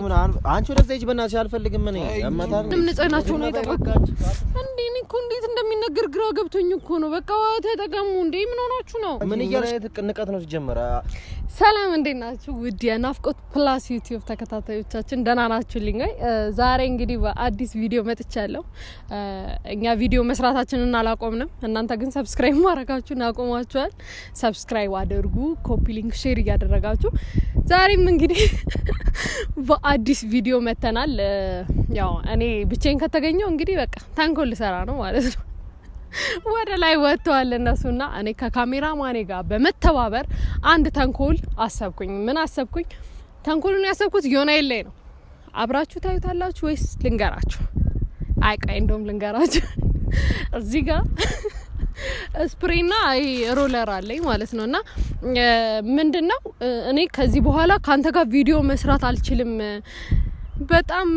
ምን አንቺ ወደዛ ሂጅ በእናትሽ አልፈልግም ምን ያማታል ምን ንጽህናቸው ነው የጠበቃችሁ እንዴ እኔ እኮ እንዴት እንደሚነገር ግራ ገብቶኝ እኮ ነው በቃ ተጠቀሙ እንዴ ምን ሆናችሁ ነው ምን ይያለ ንቀት ነው ሲጀመር ሰላም እንዴት ናችሁ ውድ የናፍቆት ፕላስ ዩቲዩብ ተከታታዮቻችን ደህና ናችሁልኝ ዛሬ እንግዲህ በአዲስ ቪዲዮ መጥቻለሁ እኛ ቪዲዮ መስራታችንን አላቆምንም እናንተ ግን ሰብስክራይብ ማድረጋችሁን አቆማችኋል ሰብስክራይብ አድርጉ ኮፒ ሊንክ ሼር ያደረጋችሁ ዛሬም እንግዲህ በአዲስ ቪዲዮ መተናል ያው እኔ ብቻዬን ከተገኘው እንግዲህ በቃ ታንኮል ሰራ ነው ማለት ነው ወደ ላይ ወጥቷል እነሱና እኔ ከካሜራማኔ ጋር በመተባበር አንድ ተንኮል አሰብኩኝ ምን አሰብኩኝ ተንኮሉን ያሰብኩት ዮናይል ላይ ነው አብራችሁ ታዩታላችሁ ወይስ ልንገራችሁ አይቃይ እንደውም ልንገራችሁ እዚህ ጋር ስፕሬና አይ ሮለር አለኝ ማለት ነውና ምንድነው እኔ ከዚህ በኋላ ካንተ ጋር ቪዲዮ መስራት አልችልም በጣም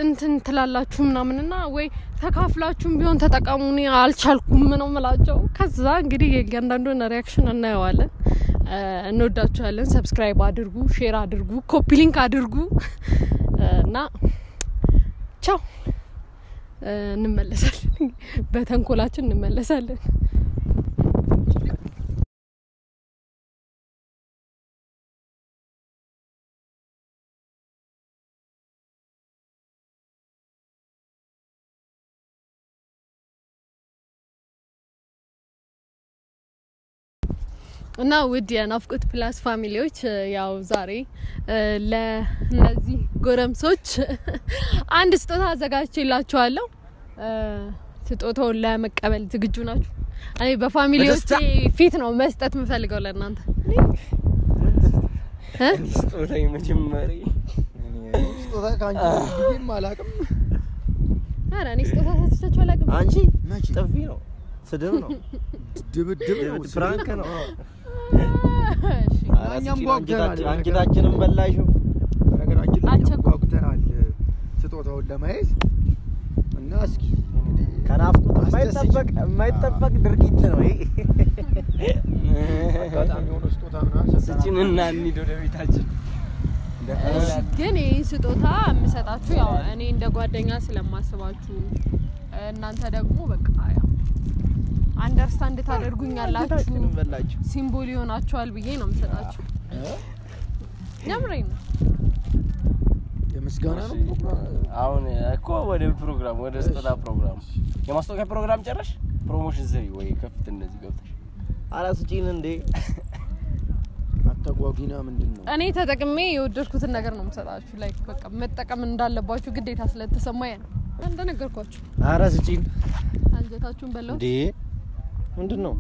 እንትን ትላላችሁ ምናምንና ወይ ተካፍላችሁም ቢሆን ተጠቀሙኝ አልቻልኩም ነው መላቸው ከዛ እንግዲህ የእያንዳንዱን ሪአክሽን እናየዋለን እንወዳችኋለን ሰብስክራይብ አድርጉ ሼር አድርጉ ኮፒ ሊንክ አድርጉ እና ቻው እንመለሳለን በተንኮላችን እንመለሳለን እና ውድ የናፍቆት ፕላስ ፋሚሊዎች ያው ዛሬ ለነዚህ ጎረምሶች አንድ ስጦታ አዘጋጅቼላችኋለሁ ስጦታውን ለመቀበል ዝግጁ ናችሁ እኔ በፋሚሊዎች ፊት ነው መስጠት የምፈልገው ለእናንተ ስጦታ የመጀመሪያ ስጦታ ካንቺ ማላቅም አረ እኔ ስጦታ ሰጥቻችሁ አላቅም አንቺ ጥፊ ነው ስድብ ነው ድብድብ ነው ፍራንክ ነው እኛም ጓጉተናል አንቺታችንን በላሽው ነገራችን ላይ ጓጉተናል ስጦታውን ለማየት እና እስኪ ከናፍቆት የማይጠበቅ ድርጊት ነው ይሄ በጣም የሆነ ስጦታ ምናምን ስጪንና እንሂድ ወደ ቤታችን ግን ይሄ ስጦታ የምሰጣችሁ ያው እኔ እንደ ጓደኛ ስለማስባችሁ እናንተ ደግሞ በቃ ያው አንደርስታንድ ታደርጉኛላችሁ ሲምቦል ይሆናችኋል ብዬ ነው የምሰጣችሁ ያምረኝ የምስጋና ነው አሁን እኮ ወደ ፕሮግራም ወደ ስጦታ ፕሮግራም የማስታወቂያ ፕሮግራም ጨረሽ ፕሮሞሽን ዘይ ወይ ከፍት እንደዚህ ገብተሽ አላስጪን እንዴ አታጓጊና ምንድነው እኔ ተጠቅሜ የወደድኩትን ነገር ነው የምሰጣችሁ ላይክ በቃ መጠቀም እንዳለባችሁ ግዴታ ስለተሰማኝ ነው እንደነገርኳችሁ አራስጪን አንጀታችሁን በለው እንዴ ምንድነው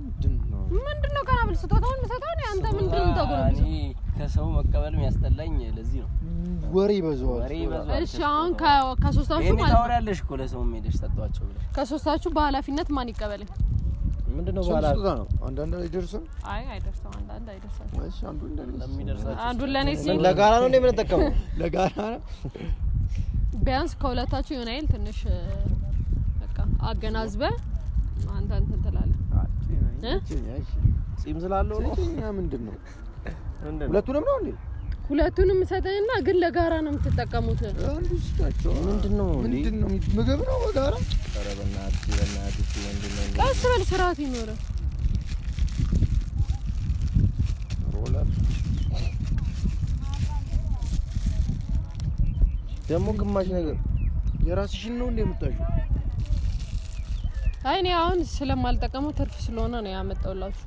ካናብል ስጦታውን መሰጣው ነው አንተ ምንድነው ታጎረምሱ ከሰው መቀበል የሚያስጠላኝ ለዚህ ነው ወሬ በዛው እሺ አሁን ከሶስታችሁ ማለት ታወሪያለሽ እኮ ለሰው ሄደሽ ሰጣቸው ብለሽ ከሶስታችሁ በኃላፊነት ማን ይቀበለኝ ምንድነው በኋላ ነው አንዳንድ አይደርስም አይደርስም አንዳንድ አይደርስም እሺ አንዱ ለኔ ሲል ለጋራ ነው እንደምንጠቀመው ለጋራ ነው ቢያንስ ከሁለታችሁ ዮናይል ትንሽ በቃ አገናዝበ አንተ እንትን ትላለህ ጺም ስላለው ነው ምንድነው ሁለቱንም ነው እንዴ ሁለቱንም ሰጠኝና ግን ለጋራ ነው የምትጠቀሙት አንዱ ስጣቸው ምንድነው ምግብ ነው በጋራ ኧረ በእናትህ ምንድነው ቀስበል ስርዓት ይኖር ሮለር ደሞ ግማሽ ነገር የራስሽን ነው እንዴ የምታሽው አይ እኔ አሁን ስለማልጠቀመው ትርፍ ስለሆነ ነው ያመጣውላችሁ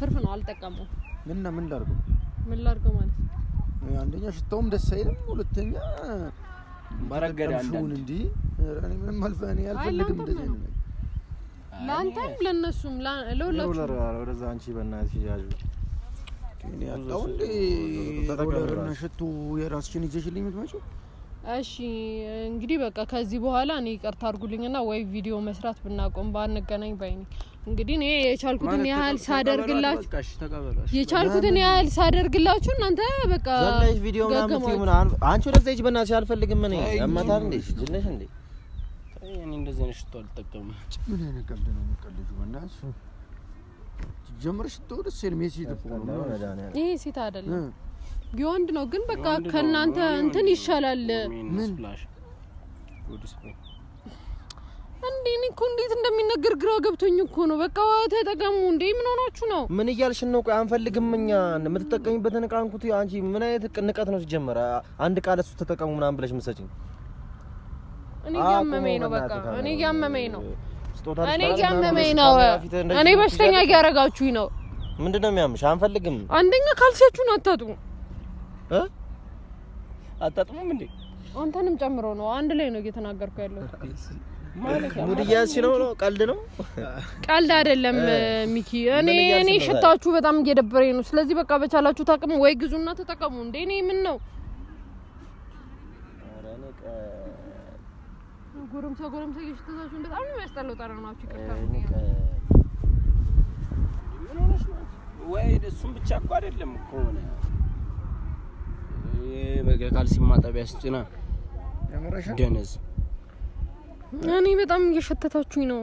ትርፍ ነው አልጠቀመው ምን ላድርገው ማለት አንደኛ ሽታውም ደስ አይልም ሁለተኛ ማረገድ አንዳንድ እንዴ እኔ ምንም አልፈኔ አልፈልግም እንደዚህ ነው ላንተም ለነሱም ለሁላችሁ ወደዛ አንቺ በእናትሽ ያዡ እኔ አጣው እንዴ ሮለርና ሽቱ የራስሽን ይዘሽልኝ የምትመጪው እሺ እንግዲህ በቃ ከዚህ በኋላ እኔ ይቅርታ አድርጉልኝና ወይ ቪዲዮ መስራት ብናቆም ባንገናኝ ባይኔ እንግዲህ እኔ የቻልኩትን ያህል ሳደርግላችሁ እናንተ በቃ ዘላሽ ቪዲዮ ምናምን አንቺ ወደዛ ሂጅ በእናትሽ አልፈልግም ምን ያማታል እንዴ ጅነሽ እንዴ እኔ እንደዚህ ነው ሽቶ አልጠቀምም ምን አይነት ቀልድ ነው የምትቀልጂው በእናትሽ ጀምረሽ ተወደስ ሜሲ ተቆም ነው ይሄ ሲታ አይደለም የወንድ ነው ግን በቃ ከናንተ እንትን ይሻላል ምን ስፕላሽ ጉድ ስፕላሽ እንዴ እንዴት እንደሚነገር ግራ ገብቶኝ እኮ ነው በቃ ተጠቀሙ እንዴ ምን ሆናችሁ ነው ምን ይያልሽ ነው ቆይ አንፈልግምኛ የምትጠቀሚበትን ዕቃ እንኩት አንቺ ምን አይነት ንቀት ነው ሲጀመር አንድ ቃል እሱ ተጠቀሙ ምናምን ብለሽ መሰጪኝ እኔ ያመመኝ ነው በቃ እኔ ያመመኝ ነው እኔ በሽተኛ ያረጋችሁኝ ነው ምንድነው የሚያምሽ አንፈልግም አንደኛ ካልሲያችሁን አታጡ አታጥሙም እንዴ አንተንም ጨምሮ ነው አንድ ላይ ነው እየተናገርኩ ያለው ማለት ነው ሙድያስ ነው ቀልድ ነው ቀልድ አይደለም ሚኪ እኔ ሽታችሁ በጣም እየደበረኝ ነው ስለዚህ በቃ በቻላችሁ ታቅም ወይ ግዙና ተጠቀሙ እንዴ እኔ ምን ነው ጎረምሳ እየሽታችሁ በጣም ነው ያስጠላው ጠረናችሁ ይከታል ምን ሆነሽ ነው ወይ እሱም ብቻ እኮ አይደለም እኮ ነው ካልሲ ማጠቢያ ስጭና ደነዝ እኔ በጣም እየሸተታችሁኝ ነው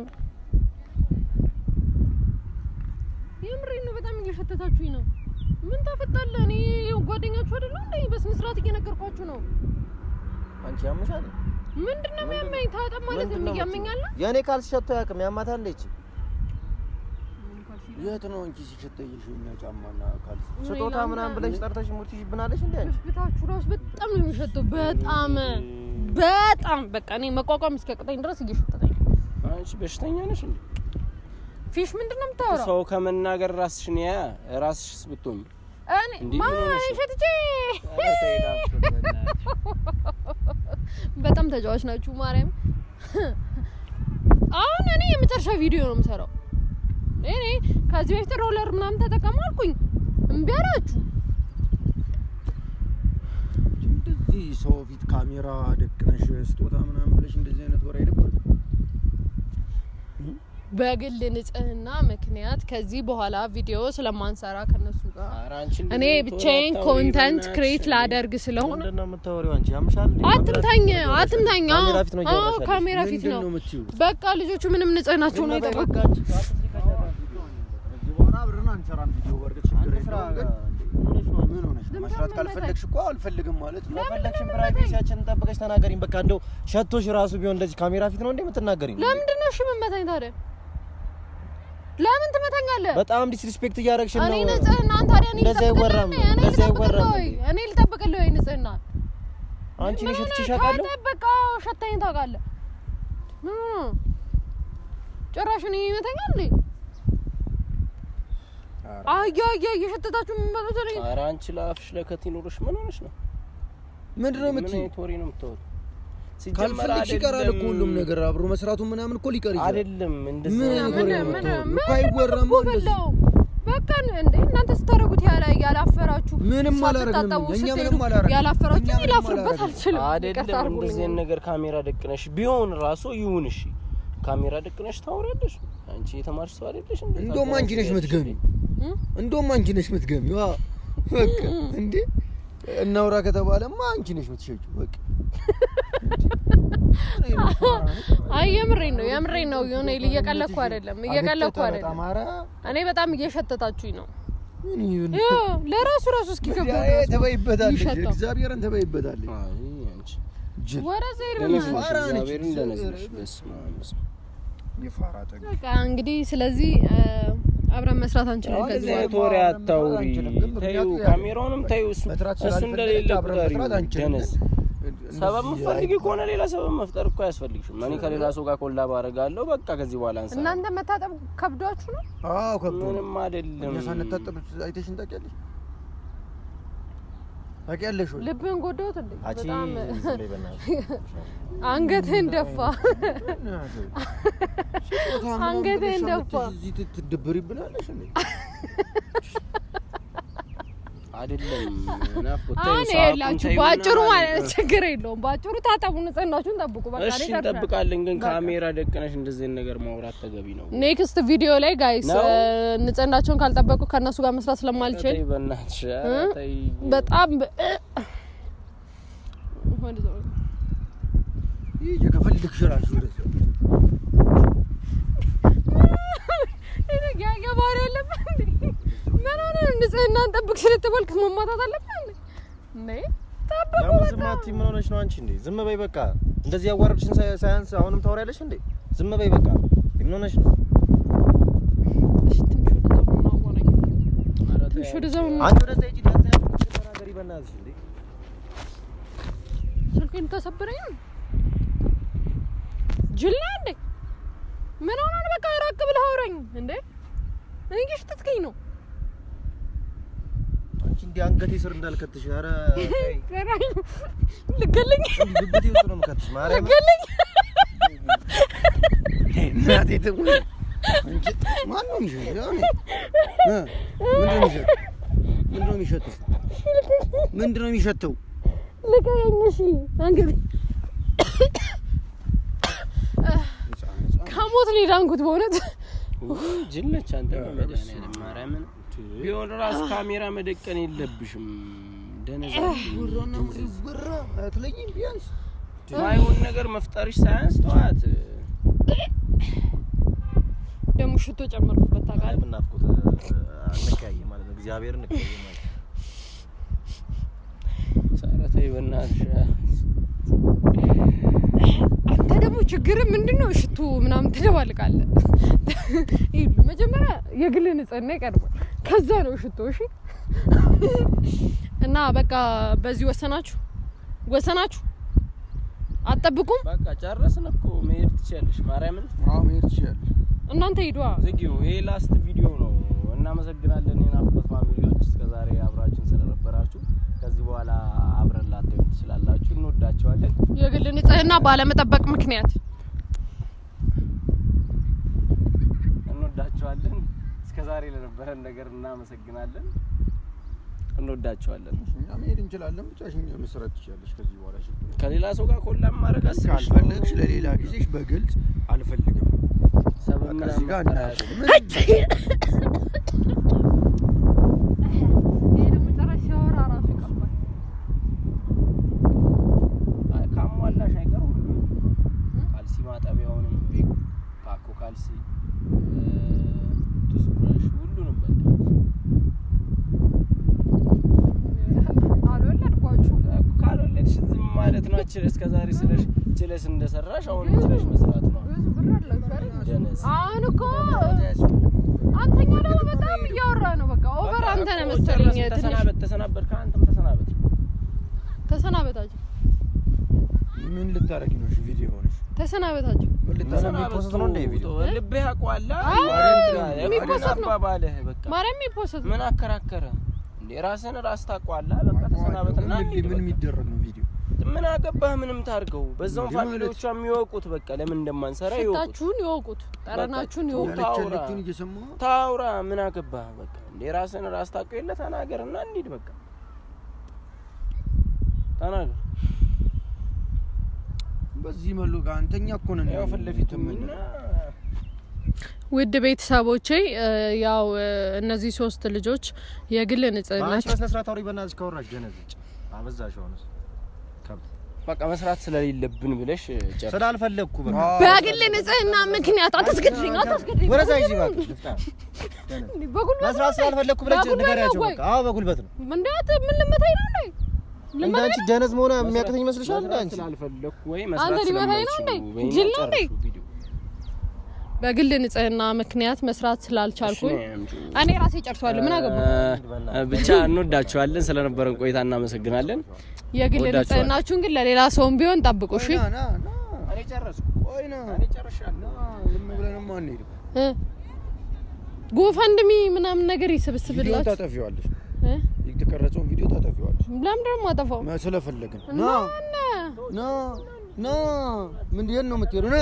የምሬን ነው በጣም እየሸተታችሁኝ ነው ምን ታፈጣለ እኔ ጓደኛችሁ አይደለም እንዴ በስነ ስርዓት እየነገርኳችሁ ነው አንቺ ያምሻል ምንድነው የሚያመኝ ታጠብ ማለት የሚያመኛል ያኔ ካልሲ ሸቶ ያቅም ያማታል እንዴ የት ነው እንጂ ሲሸተይልሽኛ ጫማና ካልሲ ስጦታ ምናምን ብለሽ ጠርተሽ ሙርቲሽ ብናለሽ እንዴ አንቺ ብታችሁ ራስ በጣም ነው የሚሸተው በጣም በቃ እኔ መቋቋም እስከቀጠኝ ድረስ እየሸተተኝ አንቺ በሽተኛ ነሽ እንዴ ፊሽ ምንድነው የምታወራው ሰው ከመናገር ራስሽስ ብትሆኚ እኔ ማይሸትጂ በጣም ተጫዋች ናችሁ ማርያም አሁን እኔ የመጨረሻ ቪዲዮ ነው የምሰራው እኔ ከዚህ በፊት ሮለር ምናምን ተጠቀሙ አልኩኝ እምቢ አላችሁ እንደዚህ ሰው ፊት ካሜራ ደቅነሽ ስጦታ ምናምን ብለሽ እንደዚህ አይነት ወሬ አይደለም በግል ንጽህና ምክንያት ከዚህ በኋላ ቪዲዮ ስለማንሰራ ከነሱ ጋር እኔ ብቻዬን ኮንተንት ክሬት ላደርግ ስለሆነ ምንድነው የምታወሪው አንቺ ያምሻል አትምታኝ ካሜራ ፊት ነው በቃ ልጆቹ ምንም ንጽህናቸው ነው ይጠብቃሉ አብረን አንሰራም ቪዲዮ ወርገ ችግር የለውም ምን ሆነሽ መስራት ካልፈለግሽ እኮ አልፈልግም ማለት ነው ፈለግሽም ፕራይቬሲያችንን ጠብቀሽ ተናገሪኝ በቃ እንደው ሸቶሽ ራሱ ቢሆን እንደዚህ ካሜራ ፊት ነው እንዴ የምትናገሪኝ ለምንድን ነው እሺ መመታኝ ታዲያ ለምን ትመታኛለህ በጣም ዲስሪስፔክት እያደረግሽ ነው እኔ ንጽህና ታዲያ እኔ እንደዛ ይወራም እኔ ልጠብቅልህ ወይ ንጽህና አንቺ ነሽ ሸትሽ አቃለሁ በቃ ሸታኝ ታውቃለህ ጭራሽ እኔ ይመታኛል እንዴ አያ የሸተታችሁ ምን ማለት ነው ኧረ አንቺ ላፍሽ ለከት ይኖርሽ ምን ሆነሽ ነው ምንድነው የምትይ ምን ቶሪ ነው የምትወው ካልፈልግሽ ይቀራል እኮ ሁሉም ነገር አብሮ መስራቱ ምናምን እኮ ሊቀር ይችላል አይደለም እንደዚህ ምን አይወራም እንደዚህ በቃ እንዴ እናንተ ስታረጉት ያላፈራችሁ ምንም አላረግንም እኛ ምንም አላረግንም ያላፈራችሁ ይላፍርበት አልችልም አይደለም እንደዚህ ነገር ካሜራ ደቅነሽ ቢሆን ራሱ ይሁን እሺ ካሜራ ደቅነሽ ታወራለሽ አንቺ የተማርሽ ሰው አይደለሽ እንዴ እንደውም አንቺ ነሽ የምትገሚ በቃ እንዴ እናውራ ከተባለማ አንቺ ነሽ የምትሸጪው በቃ አይ የምሬን ነው የሆነ እየቀለኩ አይደለም እኔ በጣም እየሸተታችሁኝ ነው ለራሱ እስኪከብደው ተበይበታለሽ እግዚአብሔርን ተበይበታለሽ አይ አንቺ ወራዘር እግዚአብሔርን እንደነዝልሽ በስማም ይፋራ ጠግ በቃ እንግዲህ ስለዚህ አብረን መስራት አንችልም ከዚህ ቶሪ አታውሪ ተይው ካሜራውንም ተይው እሱ እንደሌለ ቁጥሪ ደነስ ሰበብ መፈልጊ ከሆነ ሌላ ሰበብ መፍጠር እኮ ያስፈልግሽም እኔ ከሌላ ሰው ጋር ኮላብ አደርጋለሁ በቃ ከዚህ በኋላ አንሳ እናንተ መታጠብ ከብዷችሁ ነው አዎ ከብዶ ምንም አይደለም ያሳነጣጥብ አይተሽን ታውቂያለሽ ወይ ልብን ጎዳውት እንዴ በጣም አንገቴን ደፋ እዚህ ትደብሪብናለሽ እንዴ አይደለም ናፍቆት አኔ ያላችሁ ባጭሩ ማለት ችግር የለውም ባጭሩ ታጠቡ ንጽህናችሁን ጠብቁ በቃ እሺ እንጠብቃለን ግን ካሜራ ደቅነሽ እንደዚህ ነገር ማውራት ተገቢ ነው ኔክስት ቪዲዮ ላይ ጋይስ ንጽህናችሁን ካልጠበቁ ከነሱ ጋር መስራት ስለማልችል በእናትሽ አይ በጣም ይሄ ከፈልግሽ ራሱ ወደዚህ ያ ባሪያለም ምን ሆነ ንጽህናን ጠብቅ ስለተባልክ መማታት አለብህ ነይ ዝም አትይ ምን ሆነሽ ነው አንቺ እንዴ ዝም በይ በቃ እንደዚህ ያዋርድሽን ሳያንስ አሁንም ታወሪያለሽ እንዴ ዝም በይ በቃ ምን ሆነሽ ነው አንቺ ወደ ዘይጂ ተናገሪ በእናትሽ እንዴ ስልኬን ተሰበረኝ ጅላ እንዴ ምን ሆነ ነው በቃ ራቅ ብለህ አውራኝ እንዴ እኔ ሽትትከኝ ነው አንቺ እንዴ አንገቴ ስር እንዳልከትሽ ኧረ ልገለኝ ልብቴ ውስጥ ነው የምከትሽ ማርያም ልገለኝ እናቴ ትሙት አንቺ ማን ነው የሚሸተው ምንድነው የሚሸተው ልቀየኝሽ አንገቴ ከሞት ሊዳንኩት በእውነት ጅልነች አንተ በመድኃኒዓለም ማርያምን ቢሆን ራስ ካሜራ መደቀን የለብሽም ደነዛ ብራ አትለኝም ቢያንስ ማይሆን ነገር መፍጠርሽ ሳያንስ ተዋት ደሞ ሽቶ ጨመርኩበት ታውቃለህ ምናፍቁት አንከያይ ማለት ነው እግዚአብሔር እንከያይ ማለት ሳራታይ በእናትሽ አንተ ደግሞ ችግር ምንድነው ሽቶ ምናምን ተደባልቃለህ ይሉ መጀመሪያ የግል ንጽህና ይቀርባል ከዛ ነው ሽቶ እሺ እና በቃ በዚህ ወሰናችሁ አጠብቁም በቃ ጨረስን እኮ መሄድ ትችያለሽ ማርያምን መሄድ ትችያለሽ እናንተ ሄዷ ዝጊው ይሄ ላስት ቪዲዮ ነው እናመሰግናለን የናፍቆት ፋሚሊዎች እስከዛሬ አብራችሁን ስለነበራችሁ ከዚህ በኋላ አብረን ላታዩ ትችላላችሁ እንወዳችኋለን የግል ንጽህና ባለመጠበቅ ምክንያት እንወዳችኋለን እስከዛሬ ለነበረን ነገር እናመሰግናለን እንወዳችኋለን እኛ መሄድ እንችላለን ብቻሽን መስራት ትችያለሽ ከዚህ በኋላ ከሌላ ሰው ጋር ኮላም ማድረግ ካልፈለግሽ ለሌላ ጊዜሽ በግልጽ አልፈልግም ሰበና እዚህ ጋር እናያለን እስከዛሬ ስለሽ እንደሰራሽ አሁን ስለሽ መስራት ነው አሁን እኮ አንተኛ ደግሞ በጣም እያወራ ነው በቃ ኦቨር አንተ ነህ መሰለኝ ተሰናበት አንተም ተሰናበታችሁ ምን ልታረጊ ነው እሺ ቪዲዮ ሆነሽ ተሰናበታችሁ ምን ልታረጊ ፖስት ነው እንደ ቪዲዮ ልብህ ያቋላ ማርያም ይፖስት ምን አከራከረ እንዴ ራስን ራስ ታቋላ በቃ ተሰናበትና ምን የሚደረግ ነው ቪዲዮ ምን አገባህ ምንም ታርገው በዛው ፋሚሊዎቿ የሚወቁት በቃ ለምን እንደማንሰራ ይወቁት ጠረናችሁን ይወቁት ታውራ ምን አገባህ በቃ እንዴ ራስን ራስ ታቀው የለ ተናገርና እንሂድ በቃ ተናገር በዚህ መልኩ አንተኛ እኮ ነን ያው ፈለፊቱምና ውድ ቤተሰቦቼ ያው እነዚህ 3 ልጆች የግል ንጽህናቸው በስነስርዓት አውሪ በእናትሽ ከወራሽ ገነዝጭ አበዛሽ ሆነስ በቃ መስራት ስለሌለብን ብለሽ ጨርስ ስላልፈለኩ በቃ በግል ንጽህና ምክንያት አትስገድኝ ወረዛ ይጂ በቃ መስራት ስላልፈለኩ ብለሽ ንገሪያቸው በቃ አዎ በጉልበት ነው ምንዳት ምን ልመታኝ ነው እንዴ እንዳንቺ ደነዝ መሆን የሚያቅተኝ መስልሻል አንቺ ስላልፈለኩ ወይ መስራት ስለማይችሉ ጅል ነው እንዴ በግል ንጽህና ምክንያት መስራት ስላልቻልኩኝ እኔ ራሴ ጨርሷለሁ ምን አገባው ብቻ እንወዳችኋለን ስለነበረን ቆይታ እናመሰግናለን የግል ንጽህናችሁን ግን ለሌላ ሰውም ቢሆን ጠብቁ እሺ እኔ ጨረስኩ ቆይና እኔ ጨርሻለሁ ዝም ብለንም አንሄድ ጎፈንድሚ ምናምን ነገር ይሰብስብላችሁ ታጠፊዋለሽ የተቀረጸውን ቪዲዮ ታጠፊዋለሽ ለምን ደግሞ አጠፋው ስለፈለግን ና ምንድን ነው የምትሄደው ና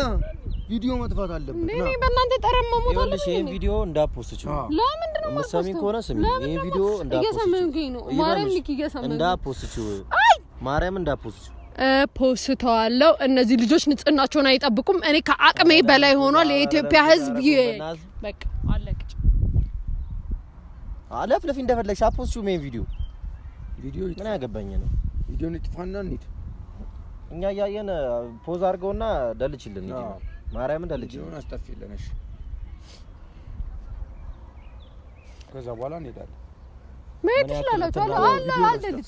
ቪዲዮ መጥፋት አለበት እኔ በእናንተ ጠረመሞት አለ ይሄ ቪዲዮ እንዳፖስትችው ለምንድን ነው መሰሚን ከሆነ ስሚ ይሄ ቪዲዮ እንዳፖስትችው ማርያም ልክ እየሰማኝ እንዳፖስትችው ማርያም እንዳፖስትችው ፖስተዋለሁ እነዚህ ልጆች ንጽህናቸውን አይጠብቁም እኔ ከአቅሜ በላይ ሆኗል የኢትዮጵያ ህዝብ በቃ አለቅጭ አለፍለፊ እንደፈለግሽ አፖስትችው ሜን ቪዲዮ ምን ያገባኝ ነው ቪዲዮ ንጥፋና እንዴ እኛ ያየን ፖዝ አድርገውና ደልችልን እንጂ ማርያም ደልችልን አስጠፊልነሽ ከዛ በኋላ እንሄዳለን መሄድ ይችላልላችሁ አለ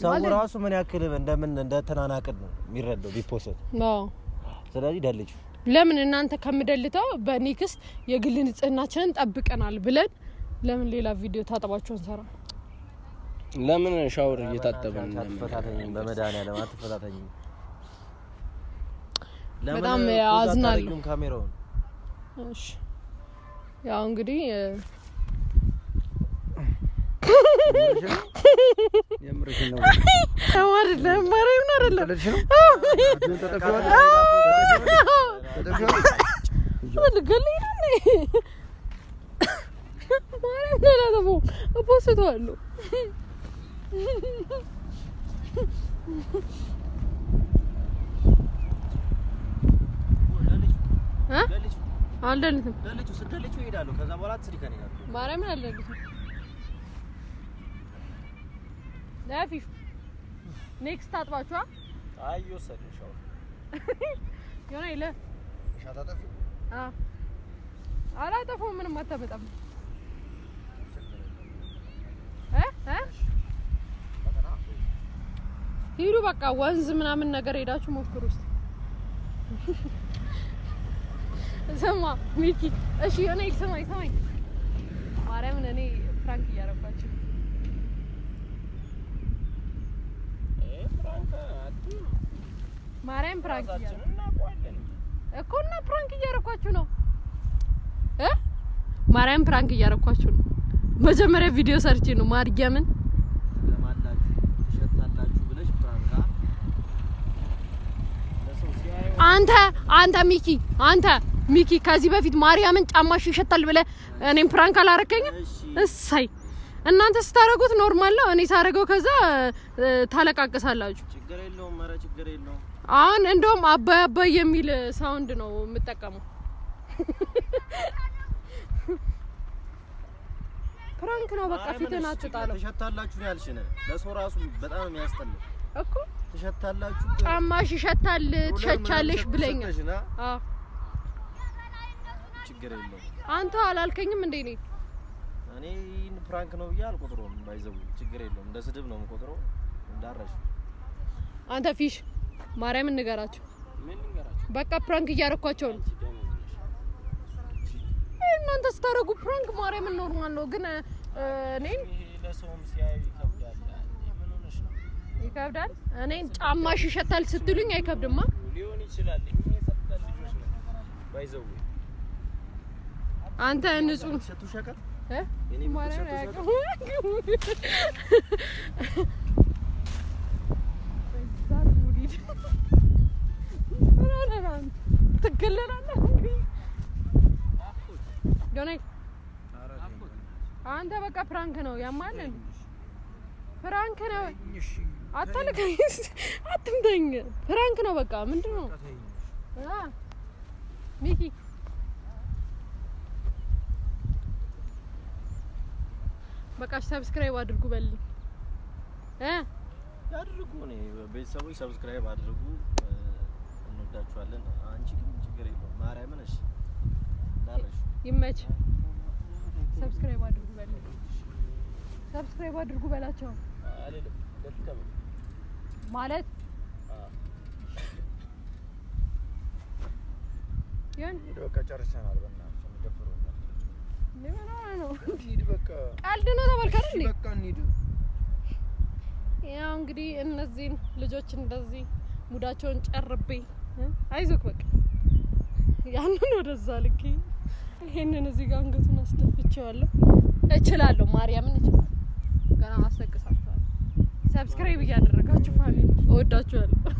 ሰው ራሱ ምን ያክል እንደተናናቅን ነው የሚረዳው ቢፖስት ነው ስለዚህ ደልጭ ለምን እናንተ ከምደልታው በኒክስት የግል ንጽህናችንን ጠብቀናል ብለን ለምን ሌላ ቪዲዮ ታጠባችሁን ሰራ ለምን ሻወር እየታጠበን ተፈታተኝ በመዳኒያ ለማትፈታተኝ በጣም አዝናለሁ ካሜራውን እሺ ያው እንግዲህ የምርክ ነው አዋር ለማረም ነው አይደለም ወልገለኝ ማረም ለላተው አፖስተዋለሁ አልደልትም ደልቹ ስትደልቹ ይሄዳሉ ከዛ በኋላ ትስሪከን ይላሉ ማርያም አልደልትም ዳፊሽ ኔክስት አጥባችኋ አይወሰድሽው የሆነ ይለ ሻታጠፍ አላጠፋው ምንም አታመጣም ሂዱ በቃ ወንዝ ምናምን ነገር ሄዳችሁ ሞክሩስ ሰማ ሚኪ እሺ የሆነ ይሰማይ ማርያም እኔ ፍራንክ እያረባችሁ ማርያም ፍራንክ እኮና ፍራንክ እያረኳችሁ ነው ማርያም ፍራንክ እያረኳችሁ ነው መጀመሪያ ቪዲዮ ሰርቼ ነው ማርያምን ለማላችሁ ተሸታላችሁ ብለሽ ፍራንካ ለሰው ሲያዩ አንተ ሚኪ ከዚህ በፊት ማርያምን ጫማሽ ይሸታል ብለ እኔም ፍራንክ አላረከኝም እሰይ እናንተ ስታረጉት ኖርማል ነው እኔ ሳረገው ከዛ ታለቃቀሳላችሁ ችግር የለውም ማራ ችግር የለውም አሁን እንደውም አባይ የሚል ሳውንድ ነው የምጠቀመው ፍራንክ ነው በቃ ፊትና አትጣለው ተሸታላችሁ ነው ያልሽነ ለሰው ራሱ በጣም የሚያስጠላው እኮ ተሸታላችሁ ጫማሽ ይሸታል ትሸቻለሽ ብለኛ ችግር የለውም አንተ አላልከኝም እንዴ እኔ ፍራንክ ነው ይያል ቁጥሩን ባይዘው ችግር የለውም እንደ ስድብ ነው የምቆጥረው እንዳረሽ አንተ ፊሽ ማርያም እንገራችሁ ምን እንገራችሁ በቃ ፍራንክ እያረኳቸው ነው እናንተ ስታረጉ ፍራንክ ማርያም ኖርማል ነው ግን እኔ ለሰውም ሲያዩ ይከብዳል ምን ሆነሽ ነው ይከብዳል እኔ ጫማሽ ይሸታል ስትሉኝ አይከብድማ ሊሆን ይችላል እኔ ሰጥተን ልጆች ነው ባይዘው አንተ ንጹህ ሸቱ ሸቀጥ እኔ ማርያም ያቀው ዛሬ ሙዲድ አራራን ትገለላለህ ዶናይ አንተ በቃ ፍራንክ ነው ያማልን ፍራንክ ነው አታልከኝስ አትምተኝ ፍራንክ ነው በቃ ምንድነው ሚኪ በቃ ሰብስክራይብ አድርጉ በልኝ ያድርጉ ነው ቤተሰቦች ሰብስክራይብ አድርጉ እንወዳችኋለን አንቺ ግን ችግር የለውም ማርያምን እሺ ዳረሽ ይመች ሰብስክራይብ አድርጉ በልኝ ሰብስክራይብ አድርጉ በላቸው አይደለም ደልከም ማለት ያን በቃ ጨርሰናል በእናትህ እንደፈረው ነው እንሂድ በቃ ቀልድ ነው ተባልከኝ እንዴ በቃ እንሂድ ያው እንግዲህ እነዚህን ልጆች እንደዚህ ሙዳቸውን ጨርቤ አይዞክ በቃ ያንን ወደዛ ልክ ይሄንን እዚህ ጋር አንገቱን አስደፍቼዋለሁ እችላለሁ ማርያምን እችላለሁ ገና አስለቅሳችኋለሁ ሰብስክራይብ እያደረጋችሁ ፋሚሊ እወዳችኋለሁ